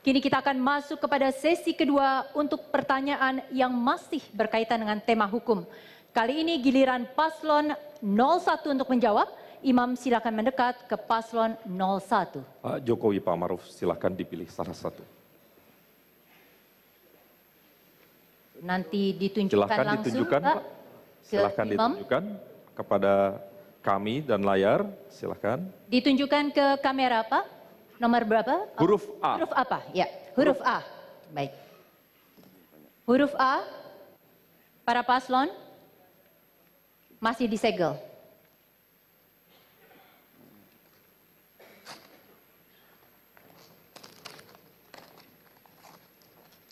Kini kita akan masuk kepada sesi kedua untuk pertanyaan yang masih berkaitan dengan tema hukum. Kali ini giliran paslon 01 untuk menjawab. Imam silakan mendekat ke paslon 01. Pak Jokowi, Pak Maruf, silakan dipilih salah satu. Nanti ditunjukkan Silahkan langsung, ditunjukkan, Pak. Silahkan ditunjukkan kepada kami dan layar. Silahkan. Ditunjukkan ke kamera, Pak. Nomor berapa? Huruf A. Huruf apa? Ya, huruf A. Baik. Huruf A, para paslon masih disegel.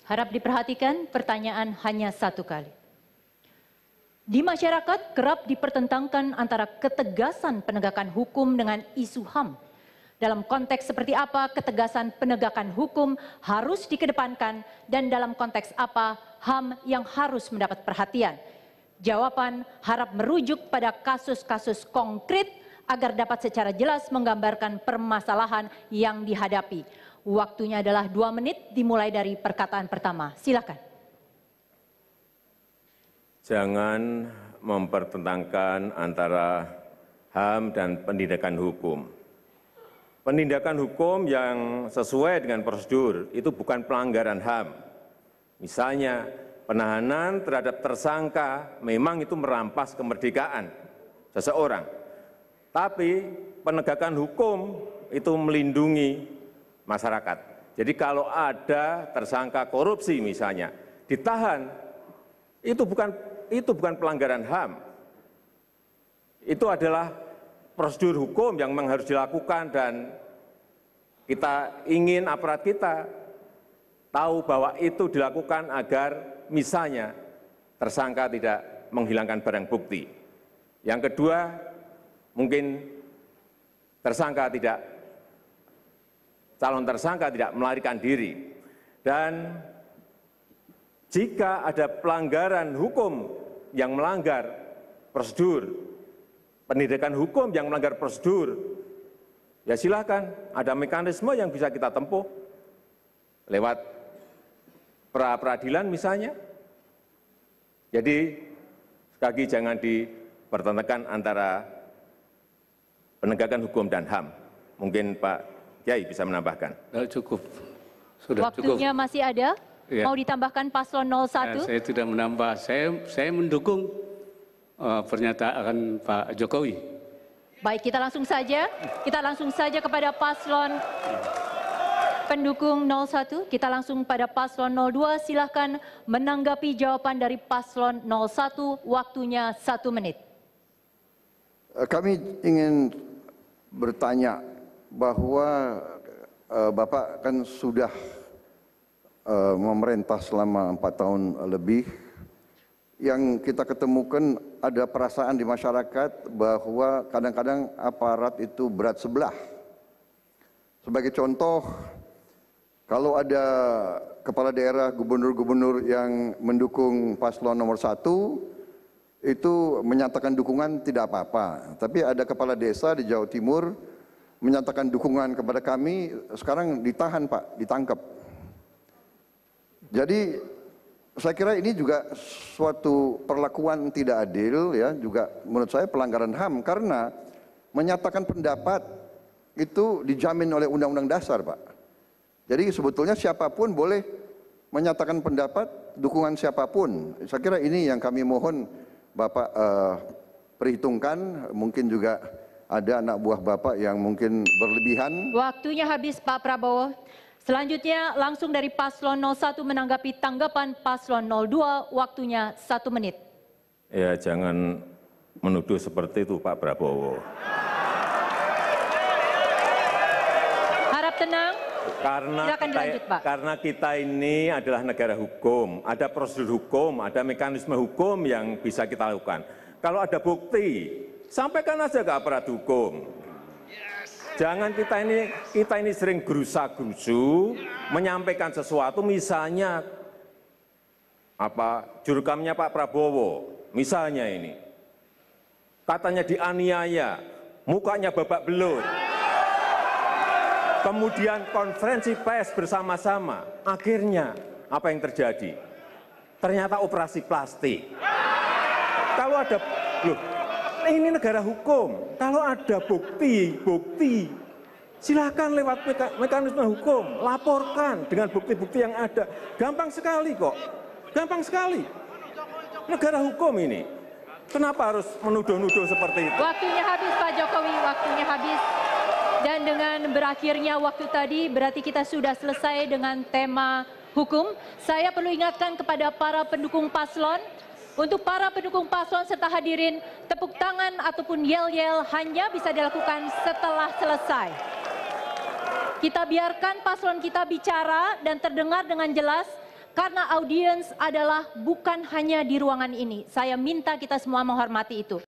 Harap diperhatikan, pertanyaan hanya satu kali. Di masyarakat kerap dipertentangkan antara ketegasan penegakan hukum dengan isu HAM. Dalam konteks seperti apa ketegasan penegakan hukum harus dikedepankan dan dalam konteks apa HAM yang harus mendapat perhatian. Jawaban harap merujuk pada kasus-kasus konkret agar dapat secara jelas menggambarkan permasalahan yang dihadapi. Waktunya adalah 2 menit dimulai dari perkataan pertama. Silakan. Jangan mempertentangkan antara HAM dan penindakan hukum. Penindakan hukum yang sesuai dengan prosedur itu bukan pelanggaran HAM. Misalnya penahanan terhadap tersangka memang itu merampas kemerdekaan seseorang. Tapi penegakan hukum itu melindungi masyarakat. Jadi kalau ada tersangka korupsi misalnya ditahan, itu bukan pelanggaran HAM. Itu adalah prosedur hukum yang memang harus dilakukan dan kita ingin aparat kita tahu bahwa itu dilakukan agar misalnya tersangka tidak menghilangkan barang bukti. Yang kedua, mungkin calon tersangka tidak melarikan diri. Dan jika ada pelanggaran hukum yang melanggar prosedur, penindakan hukum yang melanggar prosedur, ya silakan, ada mekanisme yang bisa kita tempuh lewat pra-peradilan misalnya. Jadi sekali lagi jangan dipertentangkan antara penegakan hukum dan HAM. Mungkin Pak Kiai bisa menambahkan. Cukup, sudah Waktunya cukup. masih ada. Ya. Mau ditambahkan paslon 01? Saya tidak menambah, saya mendukung pernyataan Pak Jokowi. Baik, kita langsung saja kepada paslon pendukung 01. Kita langsung pada paslon 02. Silahkan menanggapi jawaban dari paslon 01. Waktunya 1 menit. Kami ingin bertanya bahwa Bapak kan sudah memerintah selama 4 tahun lebih. Yang kita ketemukan ada perasaan di masyarakat bahwa kadang-kadang aparat itu berat sebelah. Sebagai contoh, kalau ada kepala daerah, gubernur-gubernur yang mendukung paslon nomor 1, itu menyatakan dukungan tidak apa-apa. Tapi ada kepala desa di Jawa Timur menyatakan dukungan kepada kami, sekarang ditahan Pak, ditangkap. Jadi saya kira ini juga suatu perlakuan tidak adil, ya, juga menurut saya pelanggaran HAM karena menyatakan pendapat itu dijamin oleh Undang-Undang Dasar, Pak. Jadi sebetulnya siapapun boleh menyatakan pendapat, dukungan siapapun. Saya kira ini yang kami mohon Bapak perhitungkan, mungkin juga ada anak buah Bapak yang mungkin berlebihan. Waktunya habis Pak Prabowo. Selanjutnya langsung dari paslon 01 menanggapi tanggapan paslon 02, waktunya 1 menit. Ya jangan menuduh seperti itu Pak Prabowo. Harap tenang. Silakan dilanjut, Pak. Karena kita ini adalah negara hukum, ada prosedur hukum, ada mekanisme hukum yang bisa kita lakukan. Kalau ada bukti, sampaikan aja ke aparat hukum. Jangan kita ini sering gerusa-gerusu menyampaikan sesuatu, misalnya jurukamnya Pak Prabowo, misalnya ini katanya dianiaya, mukanya babak belur. kemudian konferensi pers bersama-sama. Akhirnya apa yang terjadi? Ternyata operasi plastik. Kalau ada, loh, ini negara hukum. Kalau ada bukti, silakan lewat mekanisme hukum, laporkan dengan bukti-bukti yang ada. Gampang sekali kok, gampang sekali. Negara hukum ini. Kenapa harus menuduh-nuduh seperti itu? Waktunya habis Pak Jokowi, waktunya habis. Dan dengan berakhirnya waktu tadi berarti kita sudah selesai dengan tema hukum. Saya perlu ingatkan kepada para pendukung paslon. Untuk para pendukung paslon serta hadirin, tepuk tangan ataupun yel-yel hanya bisa dilakukan setelah selesai. Kita biarkan paslon kita bicara dan terdengar dengan jelas karena audiens adalah bukan hanya di ruangan ini. Saya minta kita semua menghormati itu.